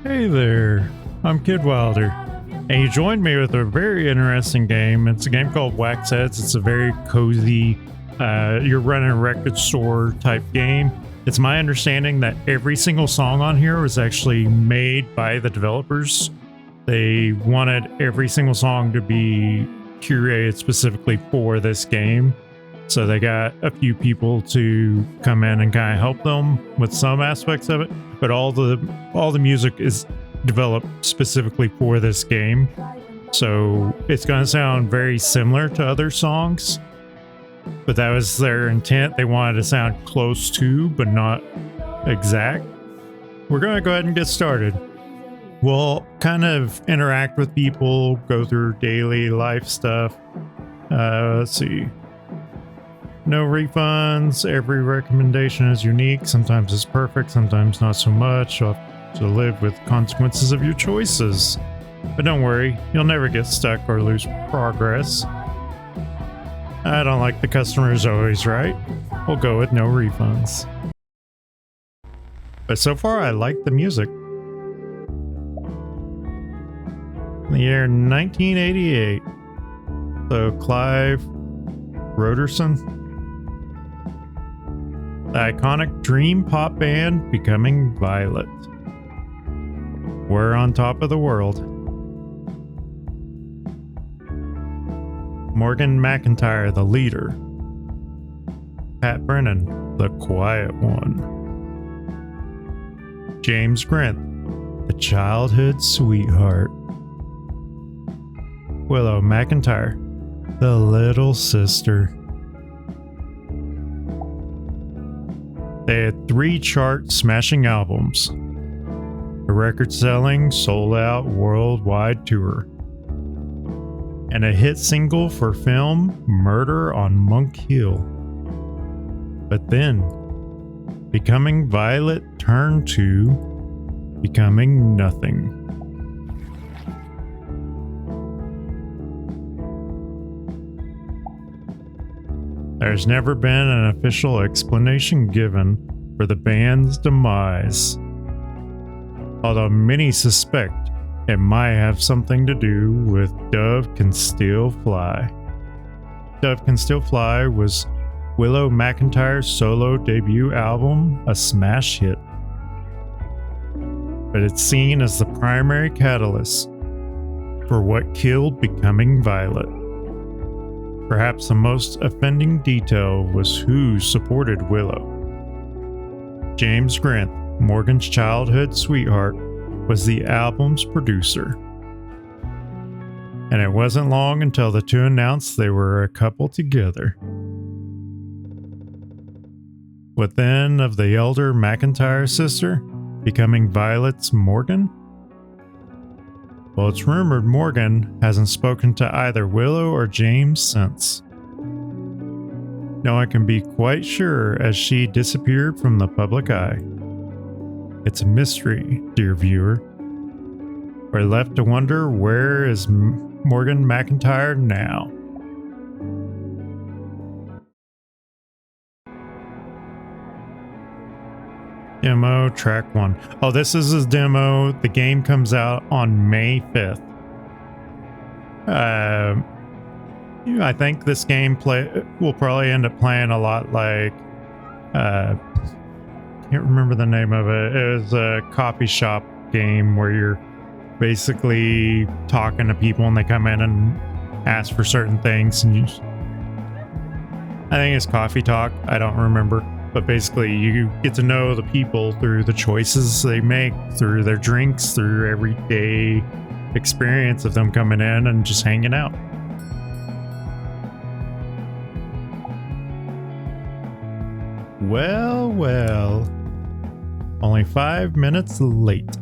Hey there, I'm Kid Wilder, and you joined me with a very interesting game. It's a game called Wax Heads. It's a very cozy, you're running a record store type game. It's my understanding that every single song on here was actually made by the developers. They wanted every single song to be curated specifically for this game. So they got a few people to come in and kind of help them with some aspects of it, but all the music is developed specifically for this game. So it's going to sound very similar to other songs, but that was their intent. They wanted to sound close to, but not exact. We're going to go ahead and get started. We'll kind of interact with people, go through daily life stuff. Let's see. No refunds. Every recommendation is unique. Sometimes it's perfect, sometimes not so much. You'll have to live with consequences of your choices. But don't worry, you'll never get stuck or lose progress. I don't like the customer's always right. We'll go with no refunds. But so far, I like the music. In the year 1988. So Clive Roderson. The iconic dream pop band Becoming Violet. We're on top of the world. Morgan McIntyre, the leader. Pat Brennan, the quiet one. James Grint, the childhood sweetheart. Willow McIntyre, the little sister. They had 3 chart-smashing albums, a record-selling, sold-out worldwide tour, and a hit single for film, Murder on Monk Hill. But then, Becoming Violet turned to becoming nothing. There's never been an official explanation given for the band's demise, although many suspect it might have something to do with Dove Can Still Fly. Dove Can Still Fly was Willow McIntyre's solo debut album, a smash hit, but it's seen as the primary catalyst for what killed Becoming Violet. Perhaps the most offending detail was who supported Willow. James Grint, Morgan's childhood sweetheart, was the album's producer. And it wasn't long until the two announced they were a couple together. What then of the elder McIntyre sister, Becoming Violet's Morgan? Well, it's rumored Morgan hasn't spoken to either Willow or James since. No one can be quite sure as she disappeared from the public eye. It's a mystery, dear viewer. We're left to wonder, where is Morgan McIntyre now? Demo track 1. Oh, this is his demo. The game comes out on May 5th. I think this game will probably end up playing a lot like can't remember the name of it. It was a coffee shop game where you're basically talking to people and they come in and ask for certain things, and I think it's Coffee Talk. I don't remember. But basically, you get to know the people through the choices they make, through their drinks, through everyday experience of them coming in and just hanging out. Well, well. Only 5 minutes late.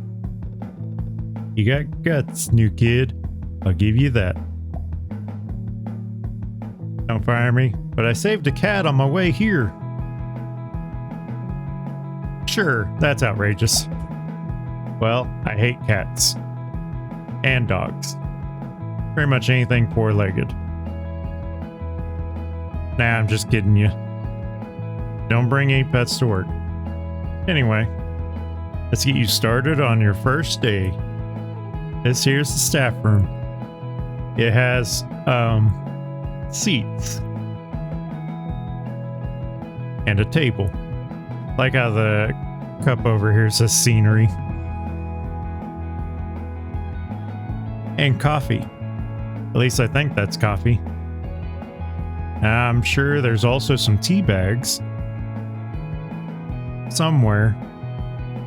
You got guts, new kid. I'll give you that. Don't fire me, but I saved a cat on my way here. Sure, that's outrageous. Well, I hate cats. And dogs. Pretty much anything four-legged. Nah, I'm just kidding you. Don't bring any pets to work. Anyway, Let's get you started on your first day. This here's the staff room. It has seats and a table. Like how the cup over here says scenery. And coffee. At least I think that's coffee. I'm sure there's also some tea bags somewhere.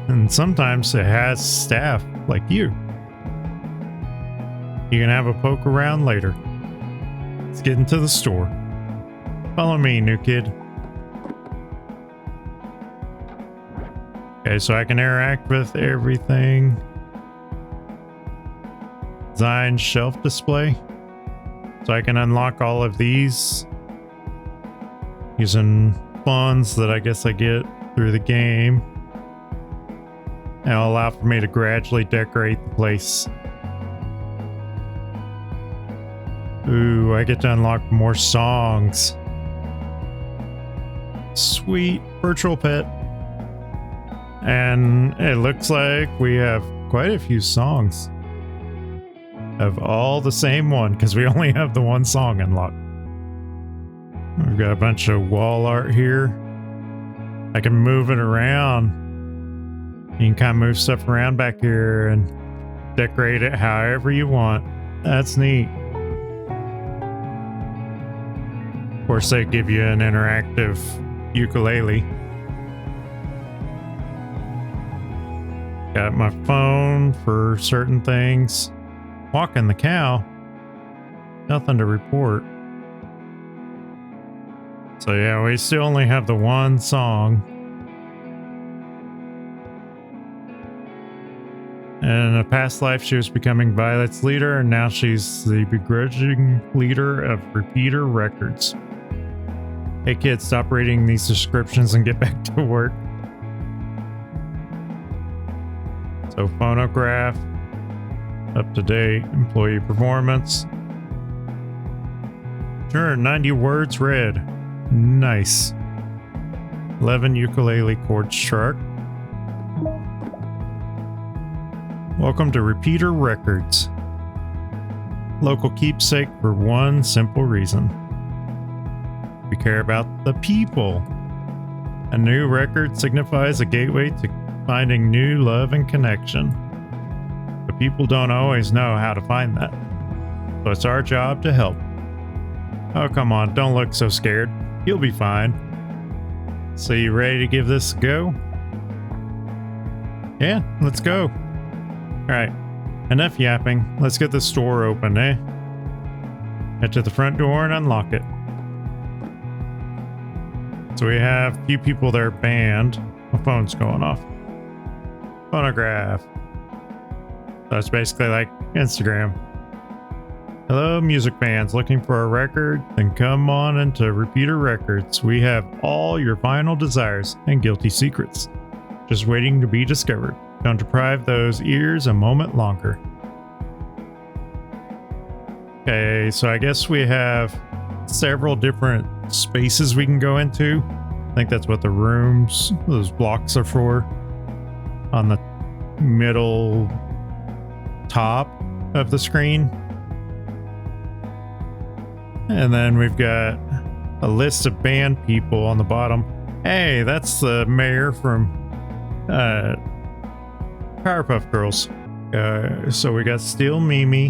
And sometimes it has staff like you. You can have a poke around later. Let's get into the store. Follow me, new kid. Okay, so I can interact with everything. Design shelf display. So I can unlock all of these using funds that I guess I get through the game. And it'll allow for me to gradually decorate the place. Ooh, I get to unlock more songs. Sweet virtual pet. And it looks like we have quite a few songs of all the same one because we only have the one song unlocked. We've got a bunch of wall art here. I can move it around. You can kind of move stuff around back here and decorate it however you want. That's neat. Of course, they give you an interactive ukulele. Got my phone for certain things. Walking the cow. Nothing to report. So yeah, we still only have the one song. In a past life, she was becoming Violet's leader, and now she's the begrudging leader of Repeater Records. Hey kids, stop reading these descriptions and get back to work. So phonograph, up to date, employee performance. Sure, 90 words read. Nice. 11 ukulele chords struck. Welcome to Repeater Records. Local keepsake for one simple reason. We care about the people. A new record signifies a gateway to finding new love and connection. But people don't always know how to find that. So it's our job to help. Oh, come on, don't look so scared. You'll be fine. So you ready to give this a go? Yeah, let's go. Alright, enough yapping. Let's get the store open, eh? Head to the front door and unlock it. So we have a few people that are banned. My phone's going off. Phonograph. That's basically like Instagram. Hello, music fans looking for a record? Then come on into Repeater Records. We have all your final desires and guilty secrets, just waiting to be discovered. Don't deprive those ears a moment longer. Okay, so I guess we have several different spaces we can go into. I think that's what the rooms, those blocks are for. On the middle top of the screen. And then we've got a list of band people on the bottom. Hey, that's the mayor from Powerpuff Girls. So we got Steel Mimi,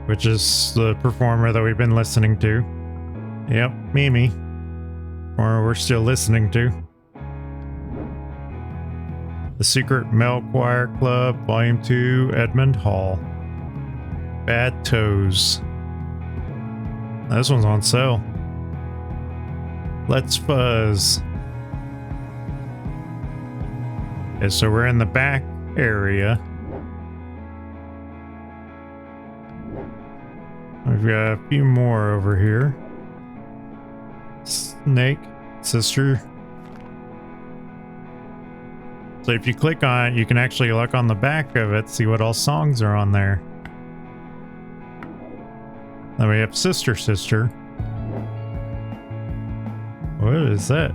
which is the performer that we've been listening to. Yep, Mimi. Or we're still listening to. The Secret Male Choir Club, Volume 2, Edmund Hall. Bad Toes. This one's on sale. Let's Fuzz. Okay, so we're in the back area. We've got a few more over here. Snake, Sister. So if you click on it, you can actually look on the back of it, see what all songs are on there. Then we have Sister Sister. What is that?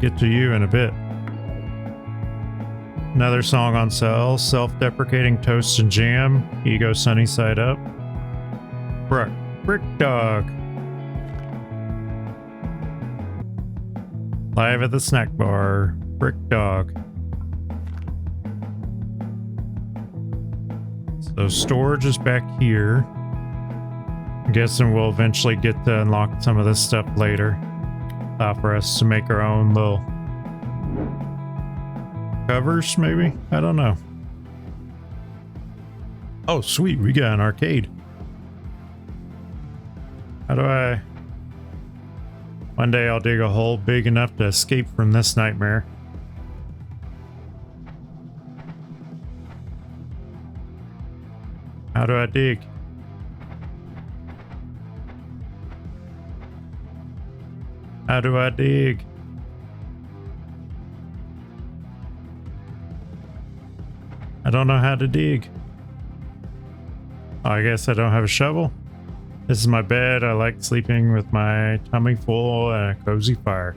get to you in a bit. Another song on sale, Self-Deprecating Toast and Jam, Ego Sunny Side Up. Brick Dog. Live at the snack bar, Brick Dog. So storage is back here. I'm guessing we'll eventually get to unlock some of this stuff later. For us to make our own little covers, maybe? I don't know. Oh, sweet. We got an arcade. How do I... One day I'll dig a hole big enough to escape from this nightmare. How do I dig? How do I dig? I don't know how to dig. Oh, I guess I don't have a shovel. This is my bed. I like sleeping with my tummy full and a cozy fire.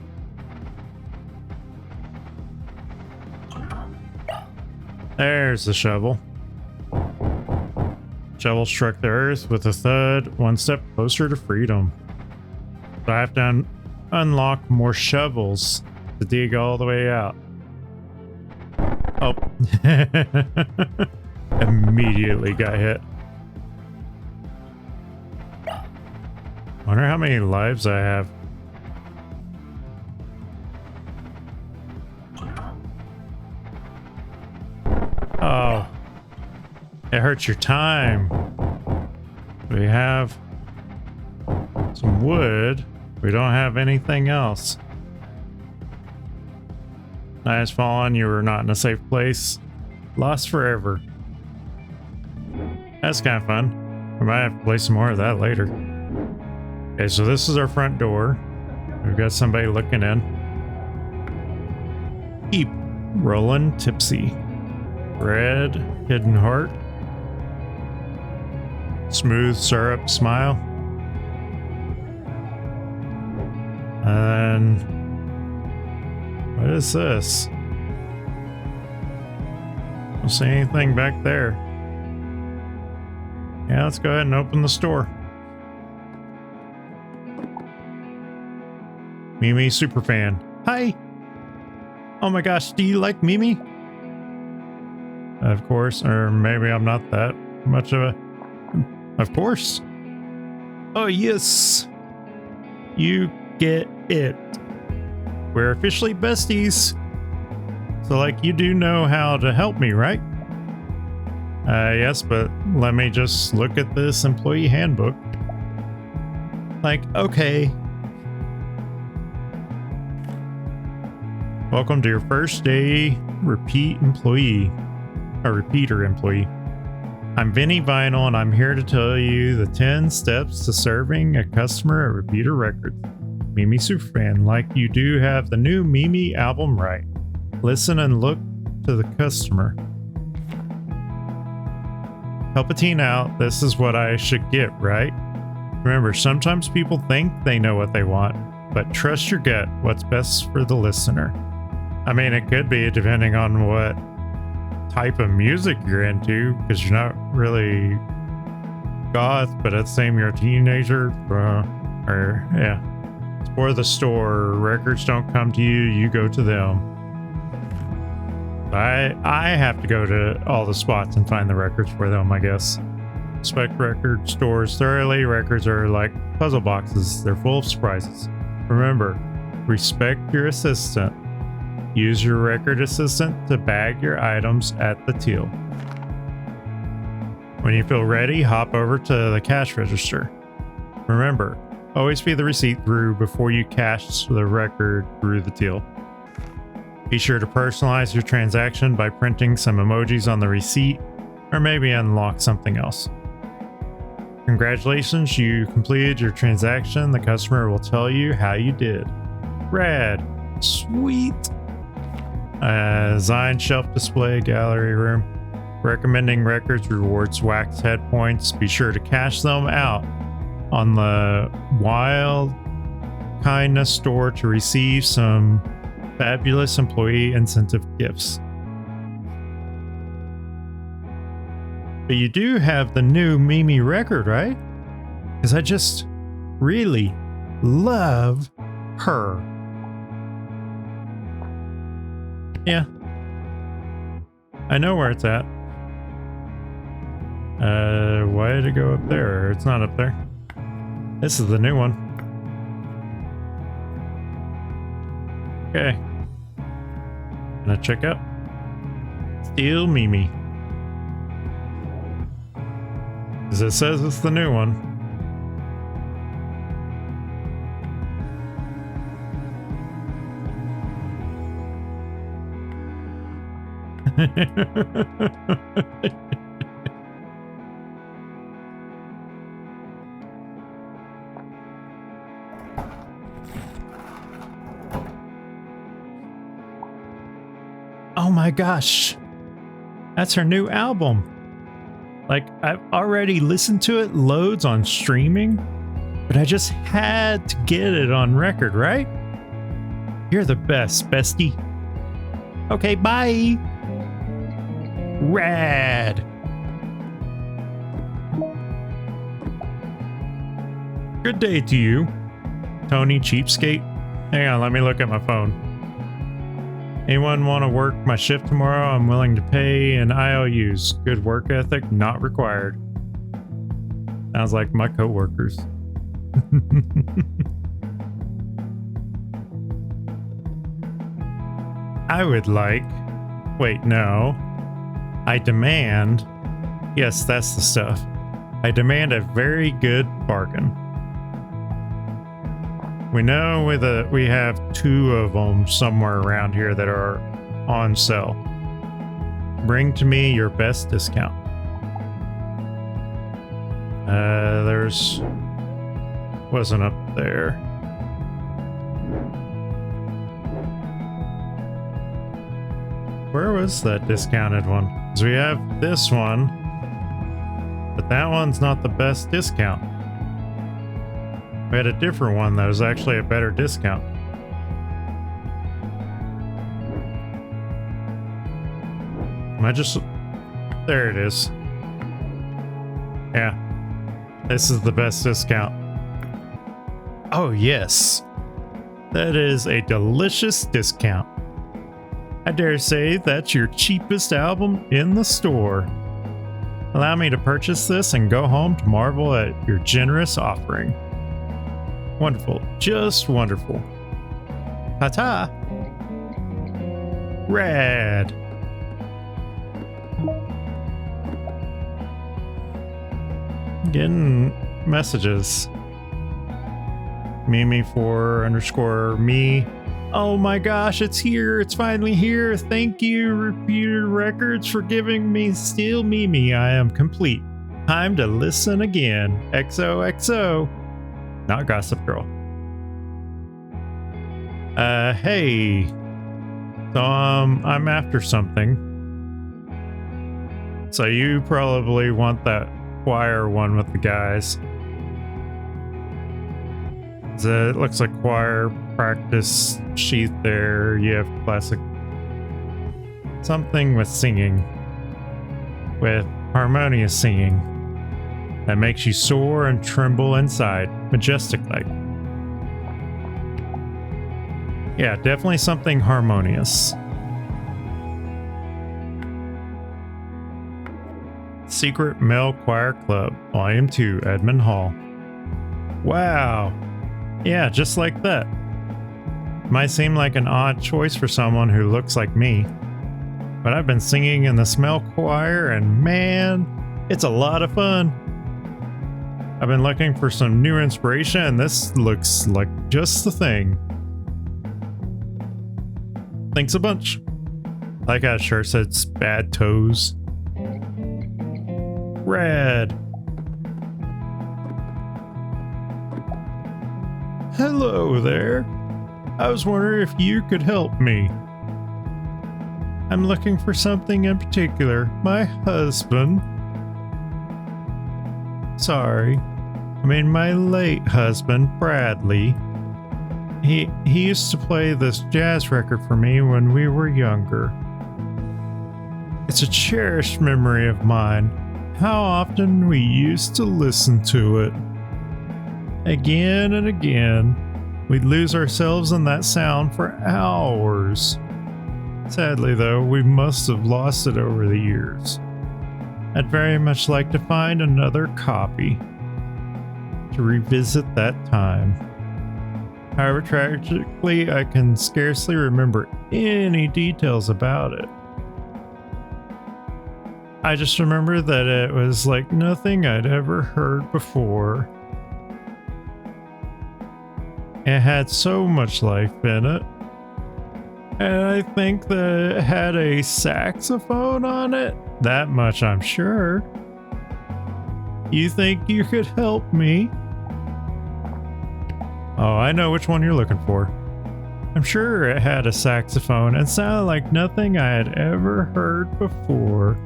There's the shovel. Shovel struck the earth with a thud, one step closer to freedom. So I have to unlock more shovels to dig all the way out. Oh. Immediately got hit. Wonder how many lives I have. Oh. It hurts your time. We have some wood. We don't have anything else. Night has fallen. You were not in a safe place. Lost forever. That's kind of fun. We might have to play some more of that later. Okay, so this is our front door. We've got somebody looking in. Keep rolling tipsy. Red hidden heart. Smooth syrup smile. And what is this? Don't see anything back there. Yeah, let's go ahead and open the store. Mimi Superfan. Hi! Oh my gosh, do you like Mimi? Of course, or maybe I'm not that much of a... Of course. Oh yes! You get it. We're officially besties. So like you do know how to help me, right? Yes, but let me just look at this employee handbook. Like, okay. Welcome to your first day repeater employee. I'm Vinny Vinyl, and I'm here to tell you the 10 steps to serving a customer at Repeater Records. Mimi Superfan, like you do have the new Mimi album right. Listen and look to the customer. Help a teen out. This is what I should get, right? Remember, sometimes people think they know what they want, but trust your gut. What's best for the listener? I mean, it could be depending on what type of music you're into, because you're not really goth, but at the same you're a teenager. Yeah. It's for the store. Records don't come to you, you go to them. I have to go to all the spots and find the records for them, I guess. Respect record stores thoroughly. Records are like puzzle boxes. They're full of surprises. Remember, respect your assistant. Use your record assistant to bag your items at the till. When you feel ready, hop over to the cash register. Remember, always feed the receipt through before you cash the record through the till. Be sure to personalize your transaction by printing some emojis on the receipt, or maybe unlock something else. Congratulations, you completed your transaction. The customer will tell you how you did. Rad. Sweet. Design shelf display gallery room. Recommending records rewards wax head points. Be sure to cash them out on the Wild Kindness store to receive some fabulous employee incentive gifts. But you do have the new Mimi record, right? Because I just really love her. Yeah. I know where it's at. Why did it go up there? It's not up there. This is the new one. Okay. Gonna check out Steel Mimi. Because it says it's the new one. Oh my gosh. That's her new album. Like, I've already listened to it loads on streaming, but I just had to get it on record, right? You're the best, bestie. Okay, bye. Rad. Good day to you, Tony Cheapskate. Hang on, let me look at my phone. Anyone want to work my shift tomorrow? I'm willing to pay in IOUs. Good work ethic not required. Sounds like my coworkers. I would like... Wait, no. I demand... Yes, that's the stuff. I demand a very good bargain. We know we have 2 of them somewhere around here that are on sale. Bring to me your best discount. There's... Wasn't up there. Where was that discounted one? Because we have this one, but that one's not the best discount. We had a different one that was actually a better discount. Am I just... There it is. Yeah. This is the best discount. Oh, yes. That is a delicious discount. I dare say that's your cheapest album in the store. Allow me to purchase this and go home to marvel at your generous offering. Wonderful. Just wonderful. Ta-ta. Rad. Getting messages. Mimi4_me. Oh my gosh, it's here. It's finally here. Thank you, Repeater Records, for giving me Steel Mimi. I am complete. Time to listen again. XOXO. Not Gossip Girl. Hey. So, I'm after something. So you probably want that choir one with the guys. So it looks like choir practice sheet there. You have classic. Something with singing. With harmonious singing. That makes you soar and tremble inside. Majestic like. Yeah, definitely something harmonious. Secret Male Choir Club, Volume 2, Edmond Hall. Wow. Yeah, just like that. Might seem like an odd choice for someone who looks like me. But I've been singing in the Smell Choir and man, it's a lot of fun. I've been looking for some new inspiration and this looks like just the thing. Thanks a bunch. Like I sure said bad toes. Red. Hello there. I was wondering if you could help me. I'm looking for something in particular. My husband. Sorry. I mean, my late husband, Bradley. he used to play this jazz record for me when we were younger. It's a cherished memory of mine. How often we used to listen to it. Again and again, we'd lose ourselves in that sound for hours. Sadly, though, we must have lost it over the years. I'd very much like to find another copy to revisit that time. However, tragically, I can scarcely remember any details about it. I just remember that it was like nothing I'd ever heard before. It had so much life in it. And I think that it had a saxophone on it. That much I'm sure. You think you could help me? Oh, I know which one you're looking for. I'm sure it had a saxophone and sounded like nothing I had ever heard before.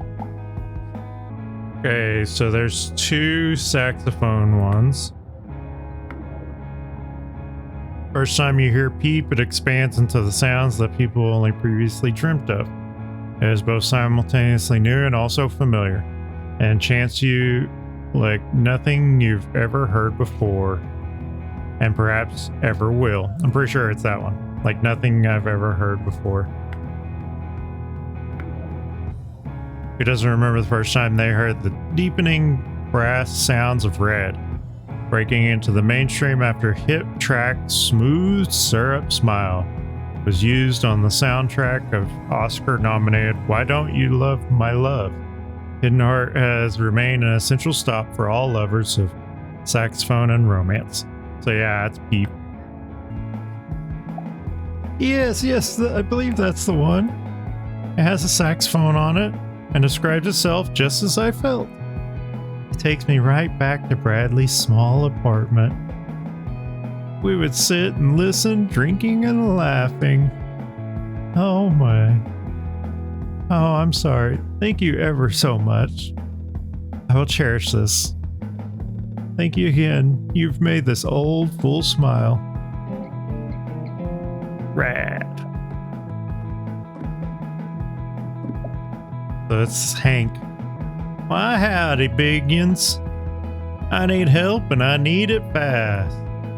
Okay, so there's 2 saxophone ones. First time you hear peep, it expands into the sounds that people only previously dreamt of. It is both simultaneously new and also familiar, and chants you like nothing you've ever heard before, and perhaps ever will. I'm pretty sure it's that one. Like nothing I've ever heard before. Who doesn't remember the first time they heard the deepening brass sounds of Red, breaking into the mainstream after hit track Smooth Syrup Smile was used on the soundtrack of Oscar-nominated Why Don't You Love My Love? Hidden Heart has remained an essential stop for all lovers of saxophone and romance. So yeah, it's Peep. Yes, I believe that's the one. It has a saxophone on it and describes itself just as I felt. It takes me right back to Bradley's small apartment. We would sit and listen, drinking and laughing. Oh my. Oh, I'm sorry. Thank you ever so much. I will cherish this. Thank you again. You've made this old fool smile. Rad. So it's Hank. Why howdy, biggins. I need help and I need it fast.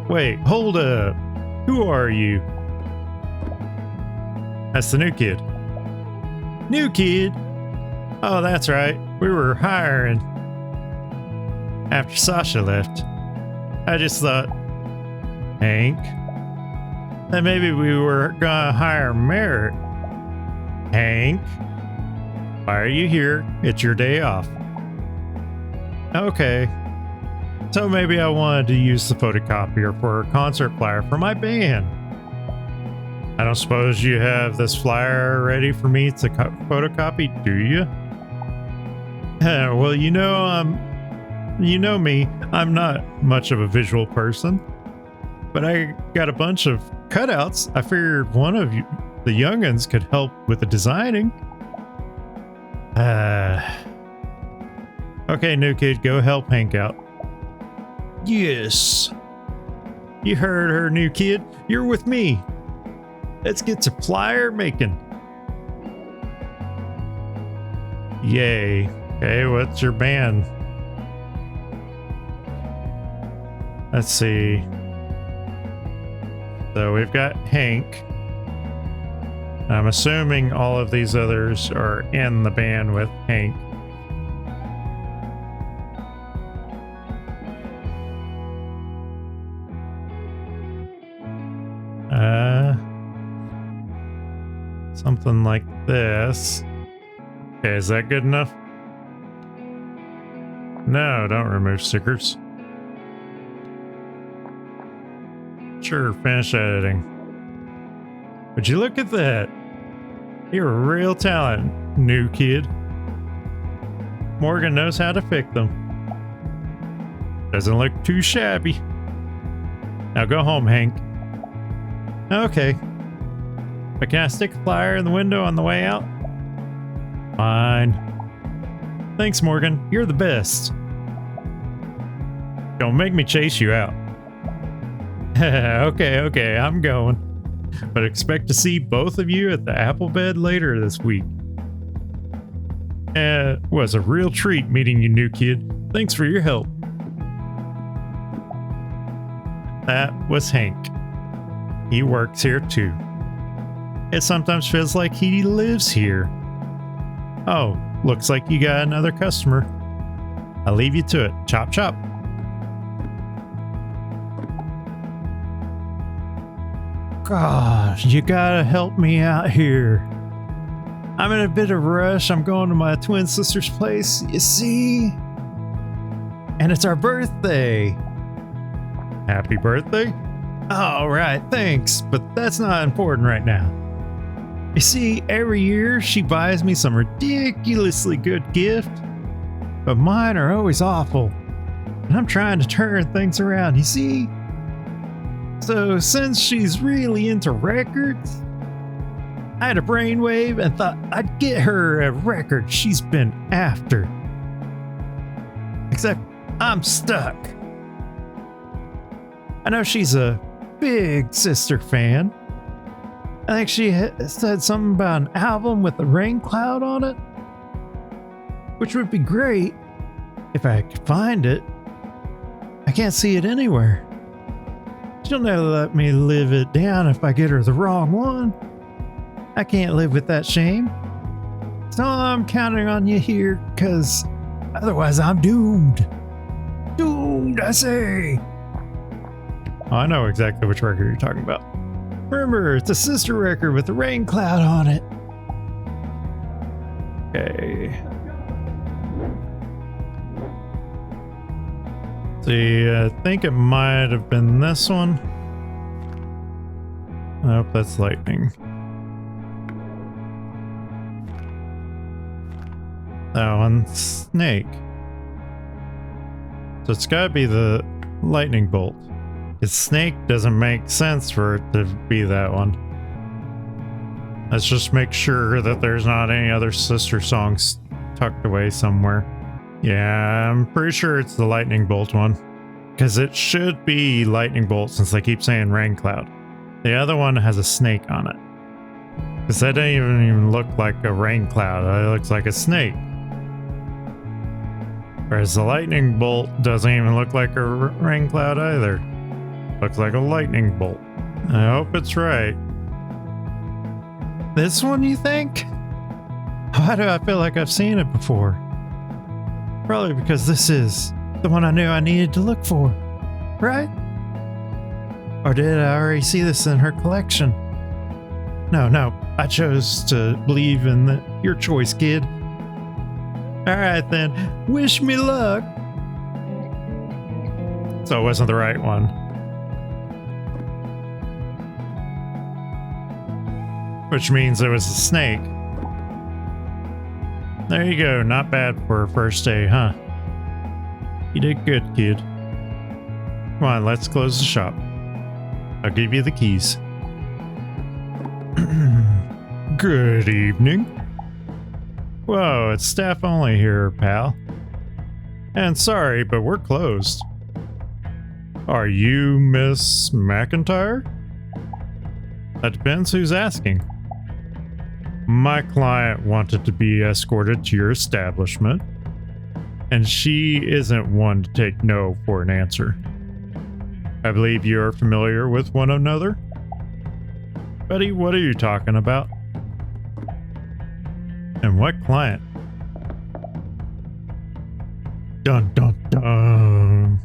Wait, hold up. Who are you? That's the new kid. New kid? Oh, that's right. We were hiring after Sasha left. I just thought, Hank, that maybe we were gonna hire Merritt. Hank, why are you here? It's your day off. Okay. So maybe I wanted to use the photocopier for a concert flyer for my band. I don't suppose you have this flyer ready for me to photocopy, do you? Well, you know me, I'm not much of a visual person, but I got a bunch of cutouts. I figured one of you, the youngins, could help with the designing. Okay, new kid, go help Hank out. Yes. You heard her, new kid. You're with me. Let's get to flyer making. Yay. Okay, what's your band? Let's see. So we've got Hank. I'm assuming all of these others are in the band with Hank. Something like this. Okay, is that good enough? No, don't remove stickers. Sure, finish editing. Would you look at that? You're a real talent, new kid. Morgan knows how to fix them. Doesn't look too shabby. Now go home, Hank. Okay. But can I stick a flyer in the window on the way out? Fine. Thanks, Morgan. You're the best. Don't make me chase you out. Okay, I'm going. But expect to see both of you at the apple bed later this week. It was a real treat meeting you, new kid. Thanks for your help. That was Hank. He works here too. It sometimes feels like he lives here. Oh, looks like you got another customer. I'll leave you to it. Chop chop. Gosh, you gotta help me out here. I'm in a bit of a rush. I'm going to my twin sister's place, you see? And it's our birthday. Happy birthday? All right, thanks, but that's not important right now. You see, every year she buys me some ridiculously good gift, but mine are always awful. And I'm trying to turn things around, you see? So since she's really into records, I had a brainwave and thought I'd get her a record she's been after. Except I'm stuck. I know she's a big Sister fan. I think she said something about an album with a rain cloud on it, which would be great if I could find it. I can't see it anywhere. She'll never let me live it down if I get her the wrong one. I can't live with that shame. So I'm counting on you here, cause otherwise I'm doomed. Doomed, I say. Oh, I know exactly which record you're talking about. Remember, it's a sister record with a rain cloud on it. Okay. See, I think it might have been this one. Nope, that's lightning. That one's snake. So it's gotta be the lightning bolt. Because snake doesn't make sense for it to be that one. Let's just make sure that there's not any other sister songs tucked away somewhere. Yeah, I'm pretty sure it's the lightning bolt one. Because it should be lightning bolt since they keep saying rain cloud. The other one has a snake on it. Because that doesn't even look like a rain cloud. It looks like a snake. Whereas the lightning bolt doesn't even look like a rain cloud either. Looks like a lightning bolt. I hope it's right. This one, you think? Why do I feel like I've seen it before? Probably because this is the one I knew I needed to look for, right? Or did I already see this in her collection? No, I chose to believe in your choice, kid. Alright then, wish me luck. So it wasn't the right one. Which means it was a snake. There you go, not bad for a first day, huh? You did good, kid. Come on, let's close the shop. I'll give you the keys. Good evening. Whoa, it's staff only here, pal. And sorry, but we're closed. Are you Miss McIntyre? That depends who's asking. My client wanted to be escorted to your establishment, and she isn't one to take no for an answer. I believe you are familiar with one another? Buddy, what are you talking about? And what client? Dun dun dun.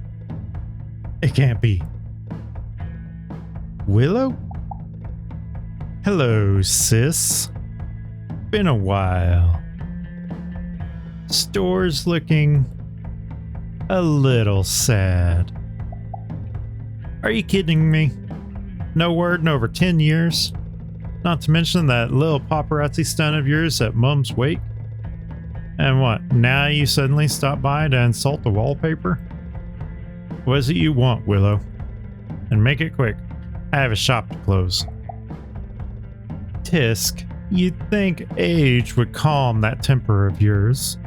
It can't be. Willow? Hello, sis. Been a while. Store's looking a little sad. Are you kidding me? No word in over 10 years? Not to mention that little paparazzi stunt of yours at Mum's wake? And what, now you suddenly stop by to insult the wallpaper? What is it you want, Willow? And make it quick. I have a shop to close. Tisk, you'd think age would calm that temper of yours.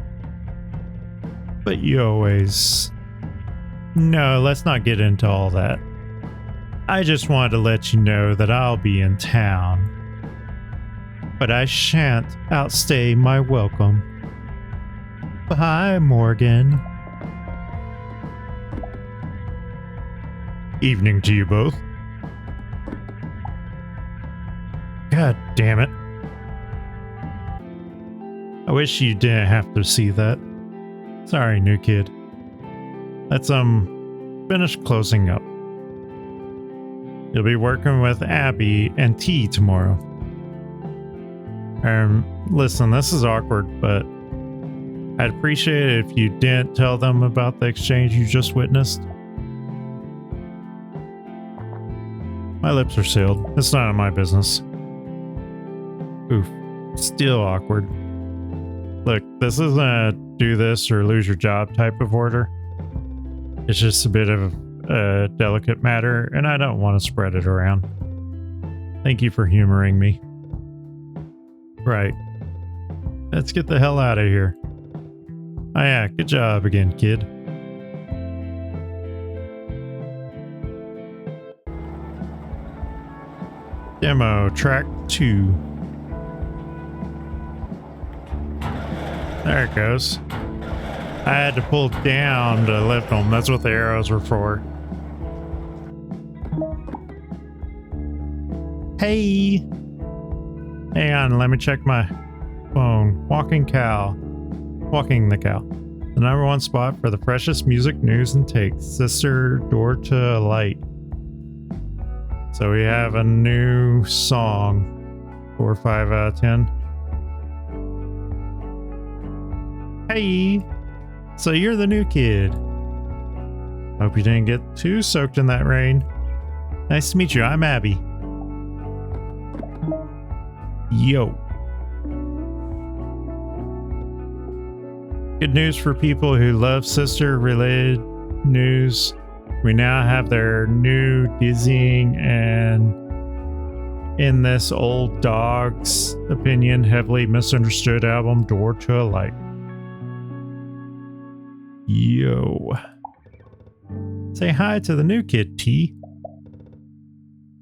But you always... No, let's not get into all that. I just wanted to let you know that I'll be in town. But I shan't outstay my welcome. Bye, Morgan. Evening to you both. God damn it. I wish you didn't have to see that. Sorry, new kid. Let's finish closing up. You'll be working with Abby and T tomorrow. Listen, this is awkward, but I'd appreciate it if you didn't tell them about the exchange you just witnessed. My lips are sealed. It's none of my business. Oof. Still awkward. Look, this isn't a do this or lose your job type of order. It's just a bit of a delicate matter, and I don't want to spread it around. Thank you for humoring me. Right. Let's get the hell out of here. Oh yeah, good job again, kid. Demo track 2. There it goes. I had to pull down to lift them. That's what the arrows were for. Hey! Hang on, let me check my phone. Walking the Cow. The #1 spot for the freshest music news and takes. Sister Door to Light. So we have a new song. 4 or 5 out of 10. Hey! So you're the new kid. Hope you didn't get too soaked in that rain. Nice to meet you. I'm Abby. Yo. Good news for people who love sister-related news. We now have their new dizzying and, in this old dog's opinion, heavily misunderstood album, Door to a Light. Yo. Say hi to the new kid, T.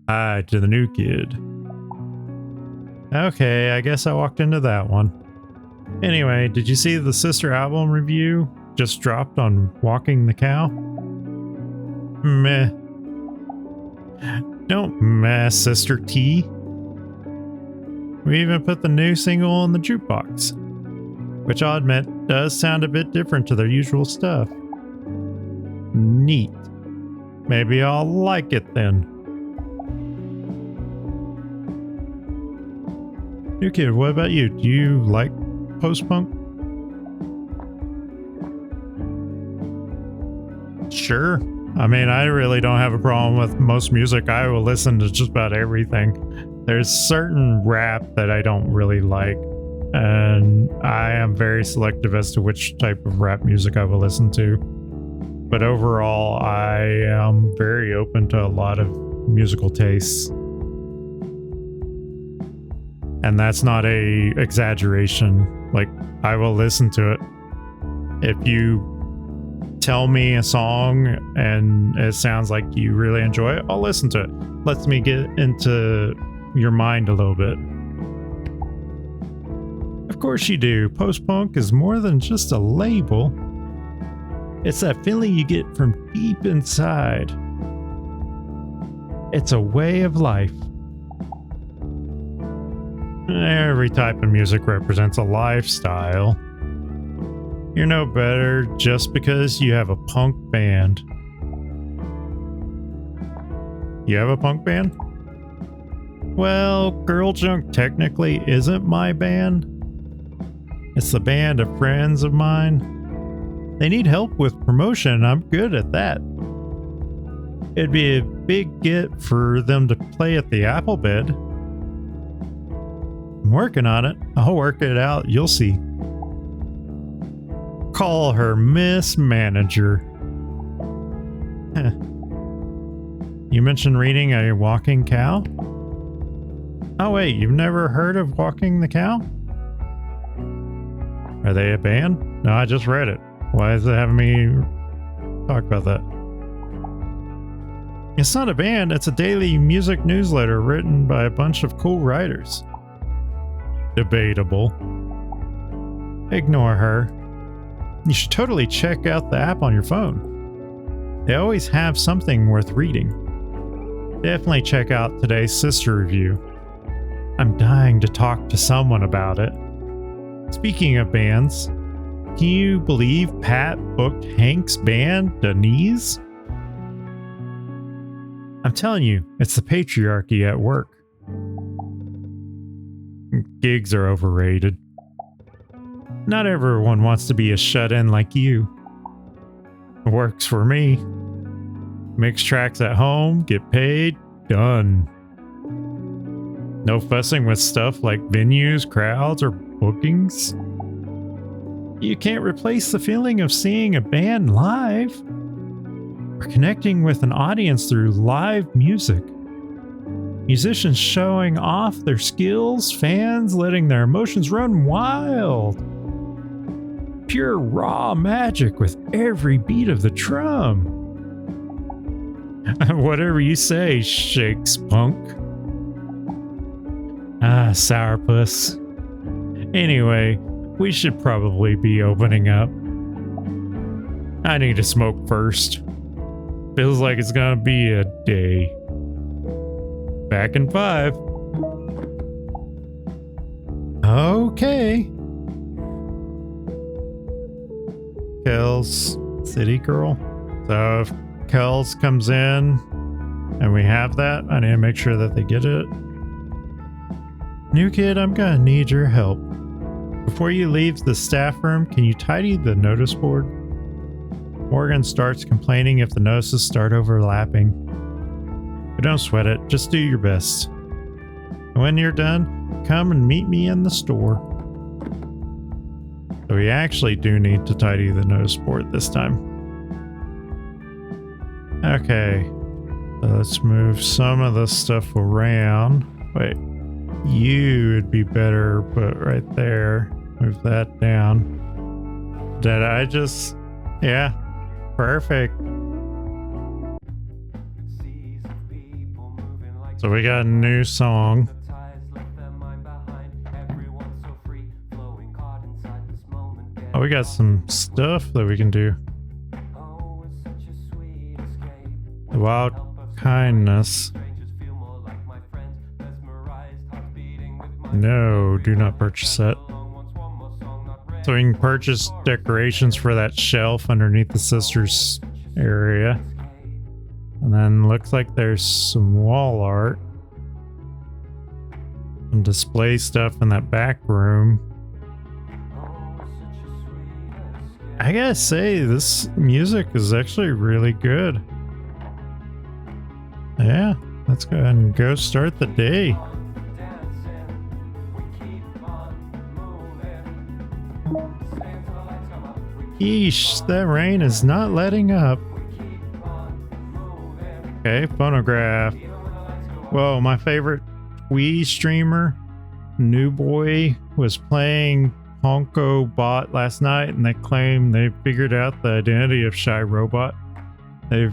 Hi to the new kid. Okay, I guess I walked into that one. Anyway, did you see the sister album review just dropped on Walking the Cow? Meh. Don't meh, Sister T. We even put the new single in the jukebox, which I'll admit does sound a bit different to their usual stuff. Neat. Maybe I'll like it then. New kid, what about you? Do you like post-punk? Sure. I mean, I really don't have a problem with most music. I will listen to just about everything. There's certain rap that I don't really like, and I am very selective as to which type of rap music I will listen to. But overall, I am very open to a lot of musical tastes. And that's not a exaggeration. Like, I will listen to it. If you tell me a song and it sounds like you really enjoy it, I'll listen to it. Lets me get into your mind a little bit. Of course you do. Post-punk is more than just a label. It's that feeling you get from deep inside. It's a way of life. Every type of music represents a lifestyle. You're no better just because you have a punk band. You have a punk band? Well, Girl Junk technically isn't my band. It's the band of friends of mine. They need help with promotion, and I'm good at that. It'd be a big get for them to play at the Apple Bed. I'm working on it. I'll work it out. You'll see. Call her Miss Manager. You mentioned reading a Walking Cow? Oh wait, you've never heard of Walking the Cow? Are they a band? No, I just read it. Why is it having me talk about that? It's not a band, it's a daily music newsletter written by a bunch of cool writers. Debatable. Ignore her. You should totally check out the app on your phone. They always have something worth reading. Definitely check out today's sister review. I'm dying to talk to someone about it. Speaking of bands, can you believe Pat booked Hank's band, Denise? I'm telling you, it's the patriarchy at work. Gigs are overrated. Not everyone wants to be a shut-in like you. It works for me. Mix tracks at home, get paid, done. No fussing with stuff like venues, crowds, or bookings. You can't replace the feeling of seeing a band live or connecting with an audience through live music. Musicians showing off their skills, fans letting their emotions run wild. Pure raw magic with every beat of the drum. Whatever you say, Shakes Punk. Ah, sourpuss. Anyway, we should probably be opening up. I need to smoke first. Feels like it's gonna be a day. Back in 5. Okay. Kells, City Girl. So if Kells comes in and we have that, I need to make sure that they get it. New kid, I'm gonna need your help. Before you leave the staff room, can you tidy the notice board? Morgan starts complaining if the notices start overlapping. But don't sweat it, just do your best. And when you're done, come and meet me in the store. So we actually do need to tidy the notice board this time. Okay, so let's move some of this stuff around. Wait, you would be better put right there. Move that down. Did I just... Yeah, perfect. So we got a new song. Oh, we got some stuff that we can do. The Wild Kindness. No, do not purchase that. So we can purchase decorations for that shelf underneath the sisters area. And then looks like there's some wall art. Some display stuff in that back room. I gotta say, this music is actually really good. Yeah, let's go ahead and go start the day. Yeesh, that rain is not letting up. Okay, phonograph. Whoa, my favorite Wii streamer, New Boy, was playing Honko Bot last night, and they claim they figured out the identity of Shy Robot. They're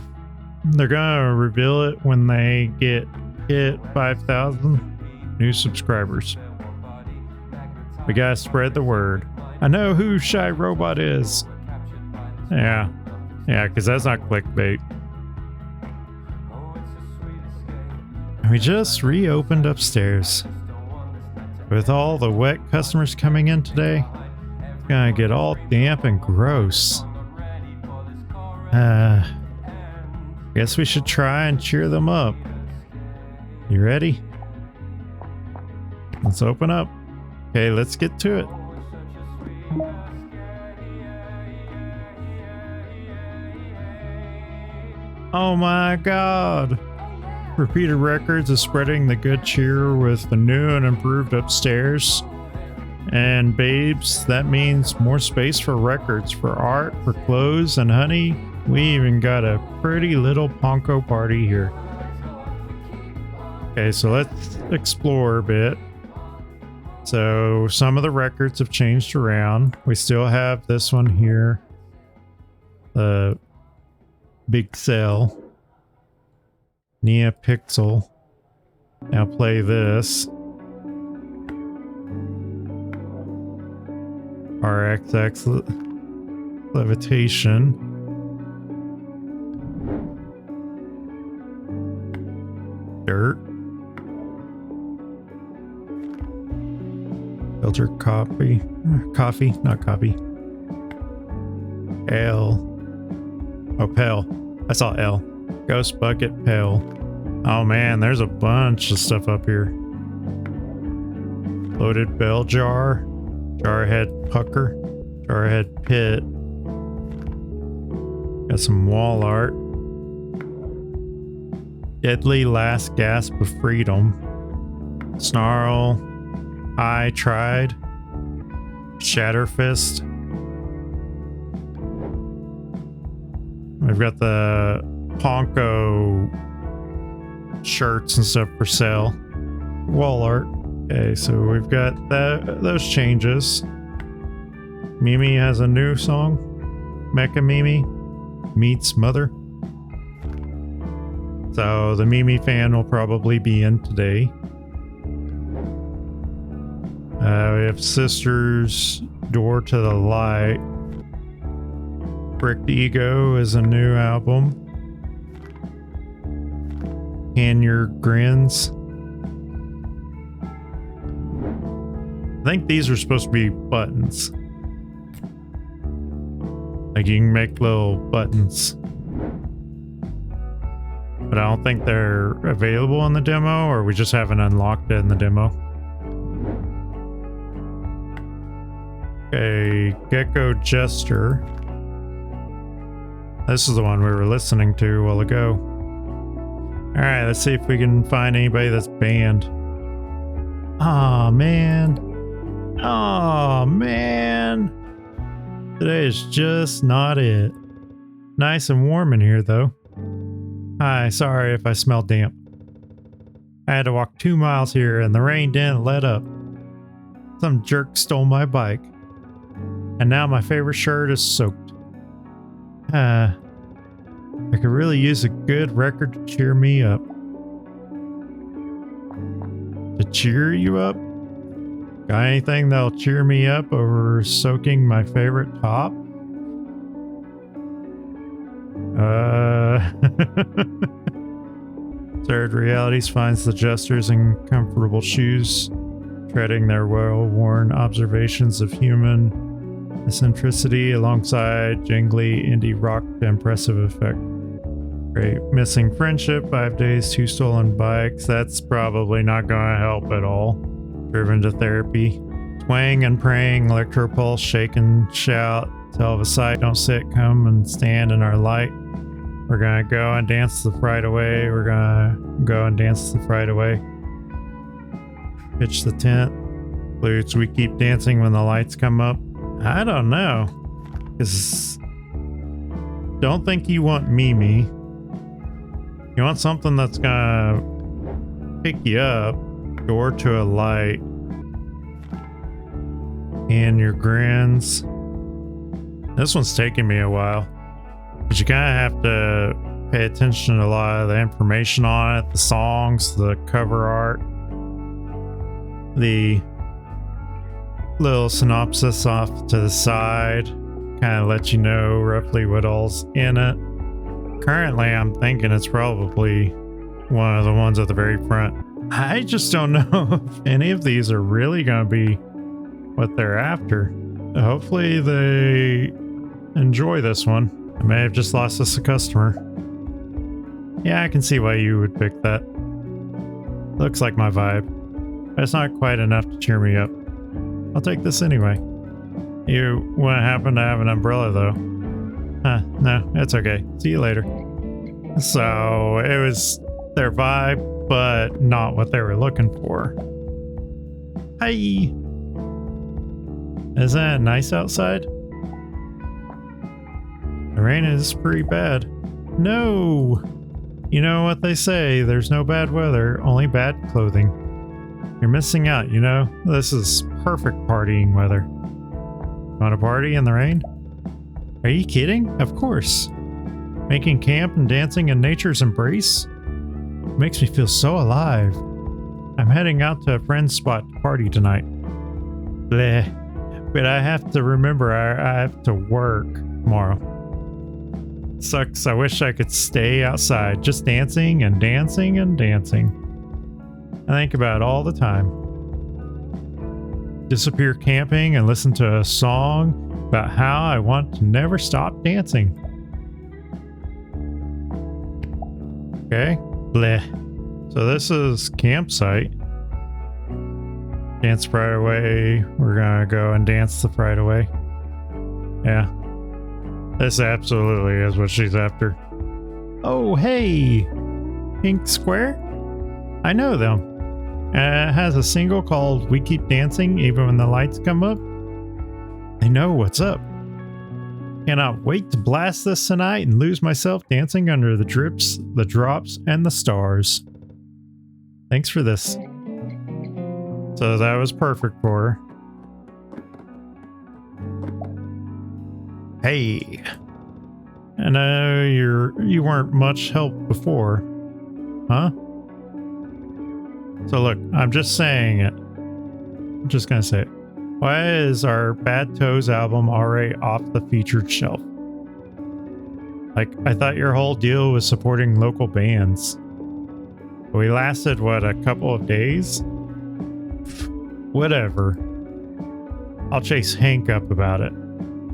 gonna reveal it when they hit 5,000 new subscribers. We gotta spread the word. I know who Shy Robot is. Yeah, because that's not clickbait. We just reopened upstairs. With all the wet customers coming in today, it's gonna get all damp and gross. Guess we should try and cheer them up. You ready? Let's open up. Okay, let's get to it. Oh my God. Repeated Records is spreading the good cheer with the new and improved upstairs. And babes, that means more space for records, for art, for clothes, and honey, we even got a pretty little Ponko party here. Okay, so let's explore a bit. So some of the records have changed around. We still have this one here. The Big Cell. NeoPixel. Now play this. RXX Levitation. Dirt. Filter coffee. Coffee, not copy. L. Oh, Pale. I saw L. Ghost Bucket Pale. Oh man, there's a bunch of stuff up here. Loaded Bell Jar. Jarhead Pucker. Jarhead Pit. Got some wall art. Deadly Last Gasp of Freedom. Snarl. I Tried. Shatterfist. We've got the Ponko shirts and stuff for sale. Wall art. Okay, so we've got those changes. Mimi has a new song. Mecha Mimi meets Mother. So the Mimi fan will probably be in today. We have Sisters, Door to the Light. Bricked Ego is a new album. Can Your Grins. I think these are supposed to be buttons. Like you can make little buttons. But I don't think they're available in the demo, or we just haven't unlocked it in the demo. Okay, Gecko Jester. This is the one we were listening to a while ago. Alright, let's see if we can find anybody that's banned. Aw, man. Aw, man. Today is just not it. Nice and warm in here, though. Hi, sorry if I smell damp. I had to walk 2 miles here and the rain didn't let up. Some jerk stole my bike. And now my favorite shirt is soaked. I could really use a good record to cheer me up. To cheer you up? Got anything that'll cheer me up over soaking my favorite top? Third Realities finds the Jesters in comfortable shoes, treading their well-worn observations of human eccentricity alongside jingly indie rock to impressive effect. Great. Missing Friendship, 5 Days, 2 Stolen Bikes. That's probably not going to help at all. Driven to Therapy. Twang and Praying, Electropulse, Shake and Shout. Tell of a Sight, Don't Sit, Come and Stand in Our Light. We're gonna go and dance the fright away. We're gonna go and dance the fright away. Pitch the Tent. Flutes, We Keep Dancing When the Lights Come Up. I don't know. Cause don't think you want Mimi. You want something that's gonna pick you up. Door to a Light. And Your Grins. This one's taking me a while. But you kind of have to pay attention to a lot of the information on it, the songs, the cover art, the little synopsis off to the side, kind of let you know roughly what all's in it. Currently, I'm thinking it's probably one of the ones at the very front. I just don't know if any of these are really going to be what they're after. Hopefully they enjoy this one. I may have just lost us a customer. Yeah, I can see why you would pick that. Looks like my vibe. But it's not quite enough to cheer me up. I'll take this anyway. You wouldn't happen to have an umbrella though. Huh, no, it's okay. See you later. So, it was their vibe, but not what they were looking for. Hi! Isn't it nice outside? The rain is pretty bad. No! You know what they say, there's no bad weather, only bad clothing. You're missing out, you know? This is perfect partying weather. Want to party in the rain? Are you kidding? Of course. Making camp and dancing in nature's embrace? It makes me feel so alive. I'm heading out to a friend's spot to party tonight. Bleh. But I have to remember I have to work tomorrow. Sucks. I wish I could stay outside, just dancing and dancing and dancing. I think about it all the time. Disappear camping and listen to a song about how I want to never stop dancing. Okay. Bleh. So this is campsite. Dance right away. We're gonna go and dance the right away. Yeah. This absolutely is what she's after. Oh, hey! Pink Square? I know them. It has a single called We Keep Dancing Even When the Lights Come Up. I know what's up. Cannot wait to blast this tonight and lose myself dancing under the drips, the drops, and the stars. Thanks for this. So that was perfect for her. Hey. I know you weren't much help before. Huh? So look, I'm just saying it. I'm just gonna say it. Why is our Bad Toes album already off the featured shelf? Like, I thought your whole deal was supporting local bands. We lasted, what, a couple of days? Whatever. I'll chase Hank up about it.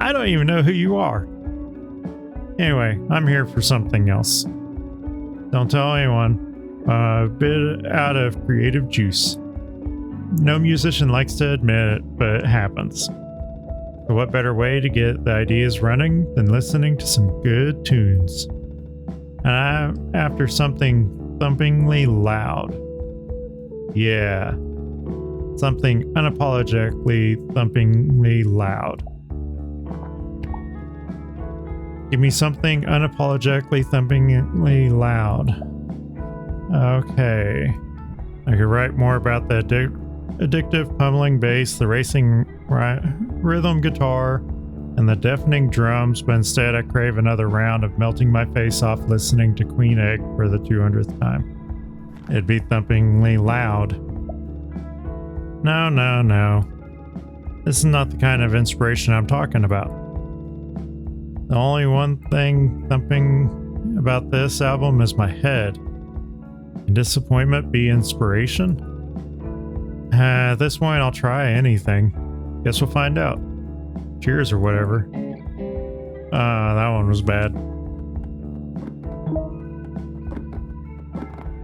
I don't even know who you are. Anyway, I'm here for something else. Don't tell anyone. A bit out of creative juice. No musician likes to admit it, but it happens. So what better way to get the ideas running than listening to some good tunes? And I'm after something thumpingly loud. Yeah. Something unapologetically thumpingly loud. Give me something unapologetically thumpingly loud. Okay. I could write more about the addictive pummeling bass, the racing rhythm guitar, and the deafening drums, but instead I crave another round of melting my face off listening to Queen Egg for the 200th time. It'd be thumpingly loud. No, no, no. This is not the kind of inspiration I'm talking about. The only one thing thumping about this album is my head. Can disappointment be inspiration? At this point, I'll try anything. Guess we'll find out. Cheers or whatever. That one was bad.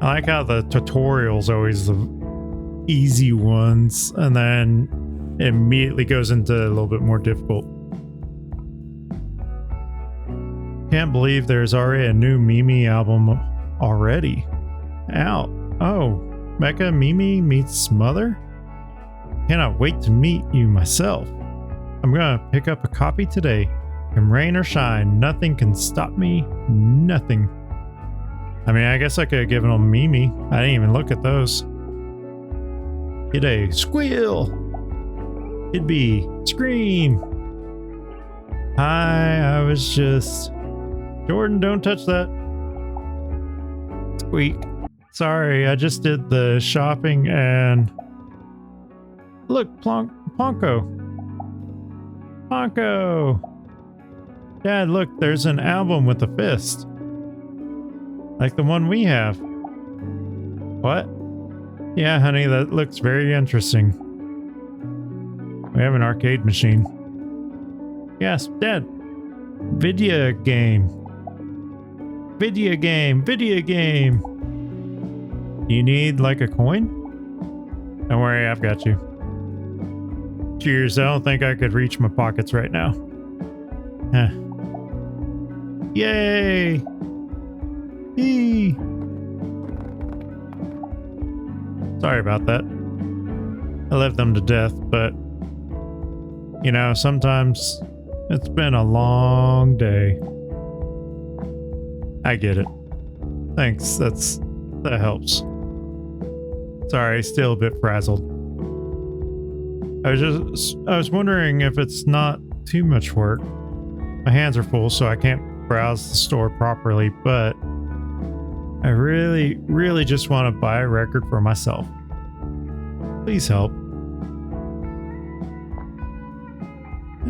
I like how the tutorial's always the easy ones, and then it immediately goes into a little bit more difficult. Can't believe there's already a new Mimi album already out. Oh, Mecha Mimi meets Mother? Cannot wait to meet you myself. I'm gonna pick up a copy today. Come rain or shine, nothing can stop me. Nothing. I mean, I guess I could have given them Mimi. I didn't even look at those. Kid A, squeal. Kid B, scream. Hi, I was just... Jordan, don't touch that. Squeak. Sorry, I just did the shopping and... Look, Ponko. Ponko. Dad, look, there's an album with a fist. Like the one we have. What? Yeah, honey, that looks very interesting. We have an arcade machine. Yes, Dad. Video game. Video game. Video game. You need like a coin? Don't worry, I've got you. Cheers, I don't think I could reach my pockets right now. Huh. Yay! Eee. Sorry about that. I left them to death, but you know, sometimes it's been a long day. I get it. Thanks, that helps. Sorry, still a bit frazzled. I was wondering if it's not too much work. My hands are full, so I can't browse the store properly, but I really, really just want to buy a record for myself. Please help.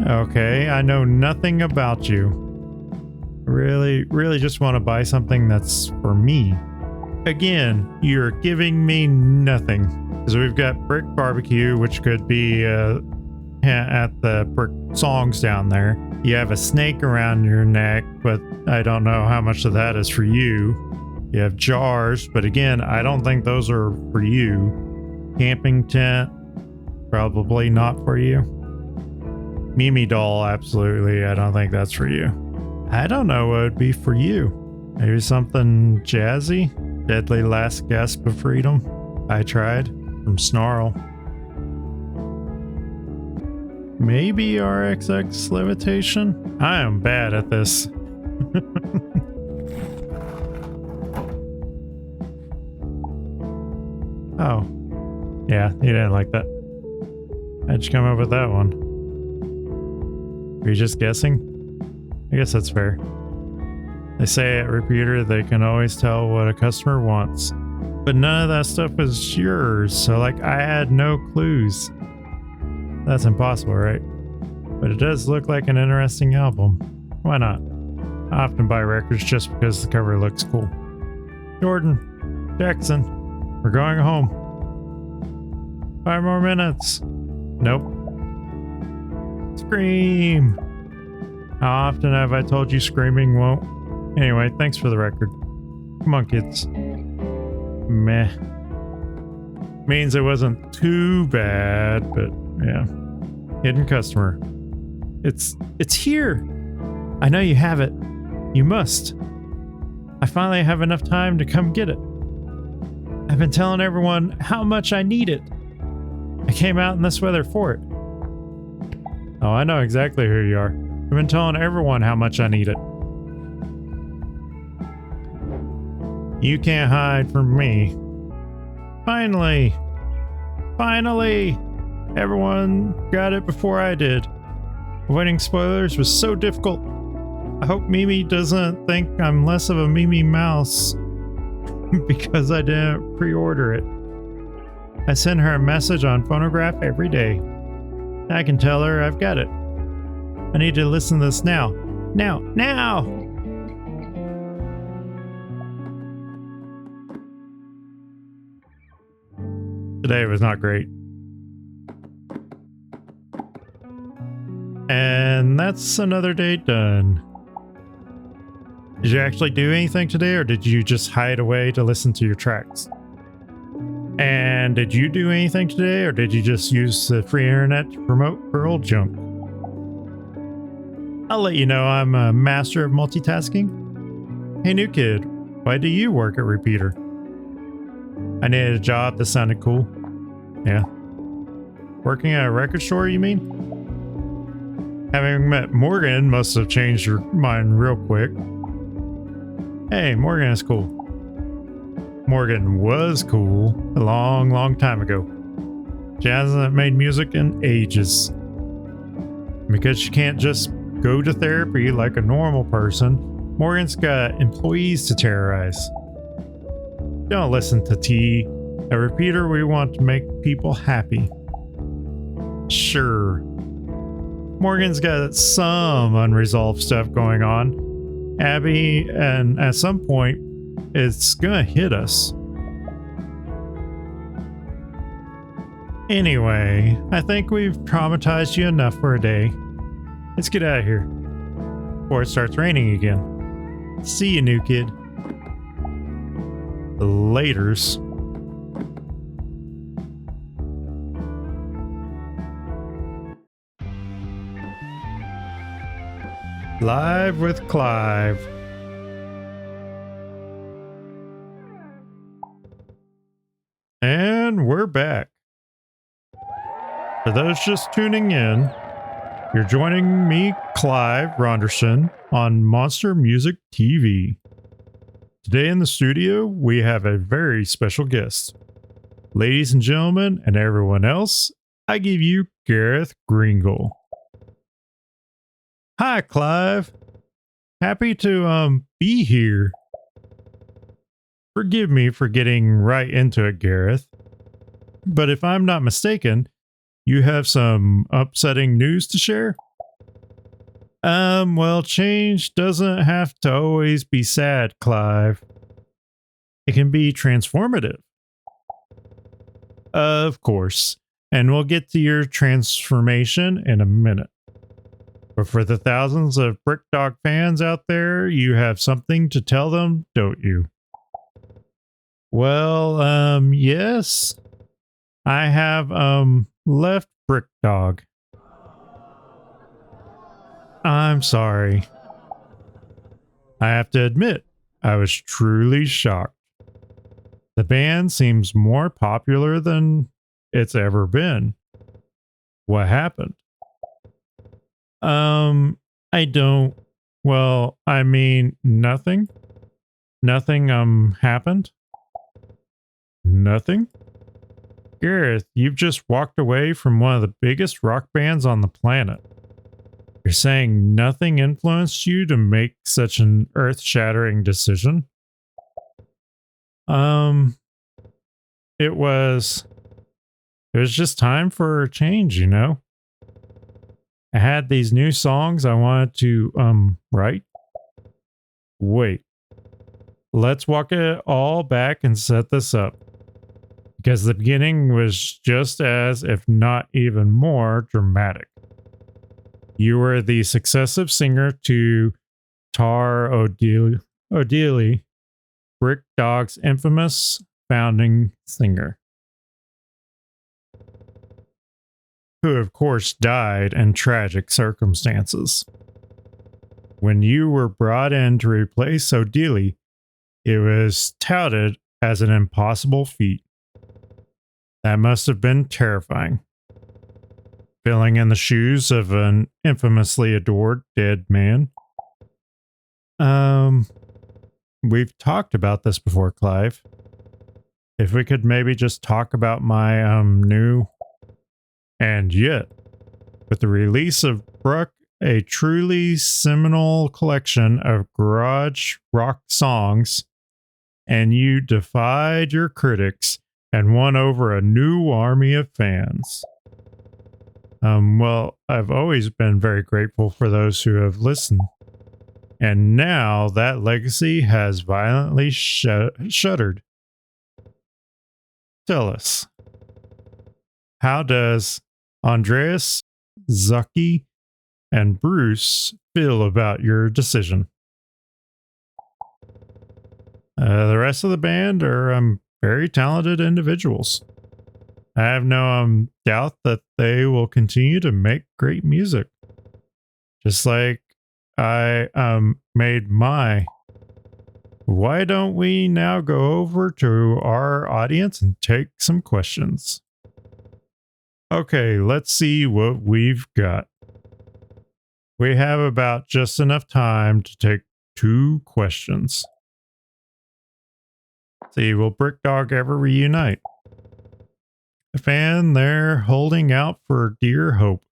Okay, I know nothing about you. I really, really just want to buy something that's for me. Again, you're giving me nothing. Because we've got Brick Barbecue, which could be at the Brick Songs down there. You have a snake around your neck, but I don't know how much of that is for you. You have jars, but again, I don't think those are for you. Camping tent, probably not for you. Mimi doll, absolutely. I don't think that's for you. I don't know what would be for you. Maybe something jazzy? Deadly Last Gasp of Freedom. I Tried from Snarl. Maybe RXX Levitation? I am bad at this. Oh. Yeah, you didn't like that. How'd you come up with that one? Are you just guessing? I guess that's fair. They say at Repeater they can always tell what a customer wants. But none of that stuff is yours, so like I had no clues. That's impossible, right? But it does look like an interesting album. Why not? I often buy records just because the cover looks cool. Jordan, Jackson, we're going home. 5 more minutes. Nope. Scream. How often have I told you screaming won't? Anyway, thanks for the record. Come on, kids. Meh. Means it wasn't too bad, but yeah. Hidden customer. It's here. I know you have it. You must. I finally have enough time to come get it. I've been telling everyone how much I need it. I came out in this weather for it. Oh, I know exactly who you are. I've been telling everyone how much I need it. You can't hide from me. Finally! Finally! Everyone got it before I did. Avoiding spoilers was so difficult. I hope Mimi doesn't think I'm less of a Mimi Mouse because I didn't pre-order it. I send her a message on phonograph every day. I can tell her I've got it. I need to listen to this now. Now! Now! Today was not great. And that's another day done. Did you actually do anything today, or did you just hide away to listen to your tracks? And did you do anything today, or did you just use the free internet to promote Pearl Junk? I'll let you know I'm a master of multitasking. Hey, new kid, why do you work at Repeater? I needed a job that sounded cool. Yeah. Working at a record store, you mean? Having met Morgan must have changed your mind real quick. Hey, Morgan is cool. Morgan was cool a long, long time ago. She hasn't made music in ages. Because she can't just go to therapy like a normal person, Morgan's got employees to terrorize. Don't listen to T. At Repeater, we want to make people happy. Sure. Morgan's got some unresolved stuff going on. Abby, and at some point, it's gonna hit us. Anyway, I think we've traumatized you enough for a day. Let's get out of here before it starts raining again. See you, new kid. Laters. Live with Clive. And we're back. For those just tuning in, you're joining me, Clive Ronderson, on Monster Music TV. Today in the studio, we have a very special guest. Ladies and gentlemen, and everyone else, I give you Gareth Gringle. Hi, Clive. Happy to be here. Forgive me for getting right into it, Gareth. But if I'm not mistaken, you have some upsetting news to share? Well, change doesn't have to always be sad, Clive. It can be transformative. Of course. And we'll get to your transformation in a minute. But for the thousands of Brick Dog fans out there, you have something to tell them, don't you? Well, yes. I have, left Brick Dog. I'm sorry. I have to admit, I was truly shocked. The band seems more popular than it's ever been. What happened? I don't. Well, I mean, nothing. Nothing, happened. Nothing? Gareth, you've just walked away from one of the biggest rock bands on the planet. You're saying nothing influenced you to make such an earth-shattering decision? It was just time for a change, you know? I had these new songs I wanted to, write. Wait. Let's walk it all back and set this up. Because the beginning was just as, if not even more, dramatic. You were the successive singer to Tar O'Dealy, Brick Dog's infamous founding singer, who of course died in tragic circumstances. When you were brought in to replace O'Dealy, it was touted as an impossible feat. That must have been terrifying. Filling in the shoes of an infamously adored dead man. We've talked about this before, Clive. If we could maybe just talk about my, new... And yet, with the release of Bruck, a truly seminal collection of garage rock songs, and you defied your critics and won over a new army of fans. Well, I've always been very grateful for those who have listened. And now that legacy has violently shuttered. Tell us, how does Andreas, Zucky, and Bruce feel about your decision? The rest of the band are very talented individuals. I have no doubt that they will continue to make great music. Just like I made my. Why don't we now go over to our audience and take some questions? Okay, let's see what we've got. We have about just enough time to take 2 questions. See, will Brick Dog ever reunite? A fan there holding out for dear hope.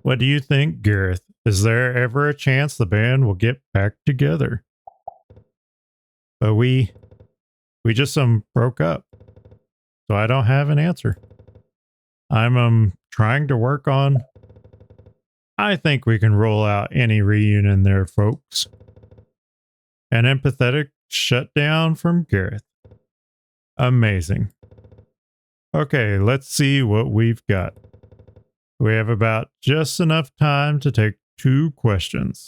What do you think, Gareth? Is there ever a chance the band will get back together? But we just broke up. So I don't have an answer. I'm trying to work on. I think we can roll out any reunion there, folks. An empathetic shutdown from Gareth. Amazing. Okay, let's see what we've got. We have about just enough time to take 2 questions.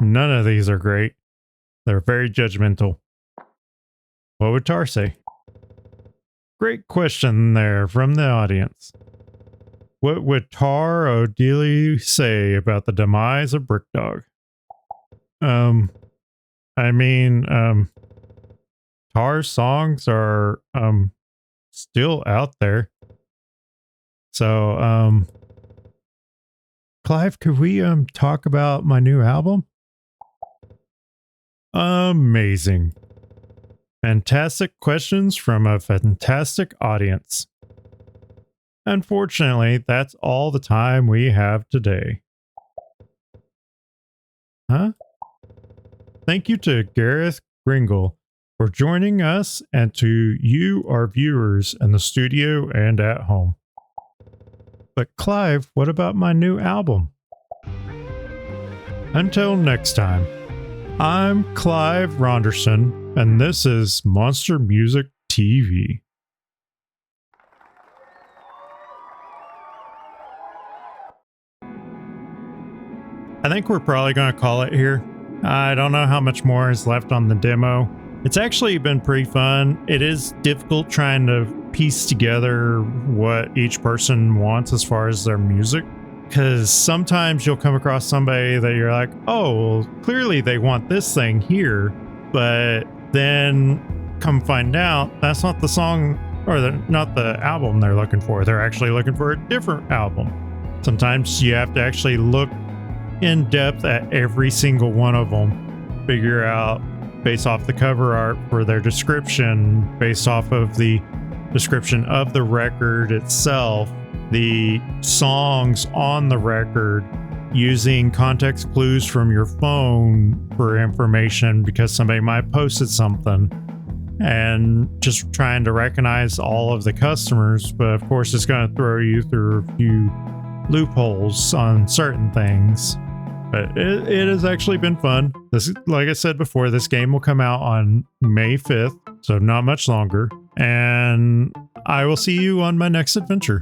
None of these are great. They're very judgmental. What would Tar say? Great question there from the audience. What would Tar O'Dealy say about the demise of Brick Dog? I mean, Tar's songs are, still out there. So, Clive, could we, talk about my new album? Amazing. Fantastic questions from a fantastic audience. Unfortunately, that's all the time we have today. Huh? Thank you to Gareth Ringle, for joining us, and to you, our viewers in the studio and at home. But Clive, what about my new album? Until next time, I'm Clive Ronderson, and this is Monster Music TV. I think we're probably going to call it here. I don't know how much more is left on the demo. It's actually been pretty fun. It is difficult trying to piece together what each person wants as far as their music, because sometimes you'll come across somebody that you're like, oh, well, clearly they want this thing here, but then come find out that's not the song or not the album they're looking for. They're actually looking for a different album. Sometimes you have to actually look in depth at every single one of them, figure out based off the cover art for their description, based off of the description of the record itself, the songs on the record, using context clues from your phone for information because somebody might have posted something, and just trying to recognize all of the customers. But of course, it's going to throw you through a few loopholes on certain things. But it has actually been fun. This, like I said before, this game will come out on May 5th, so not much longer. And I will see you on my next adventure.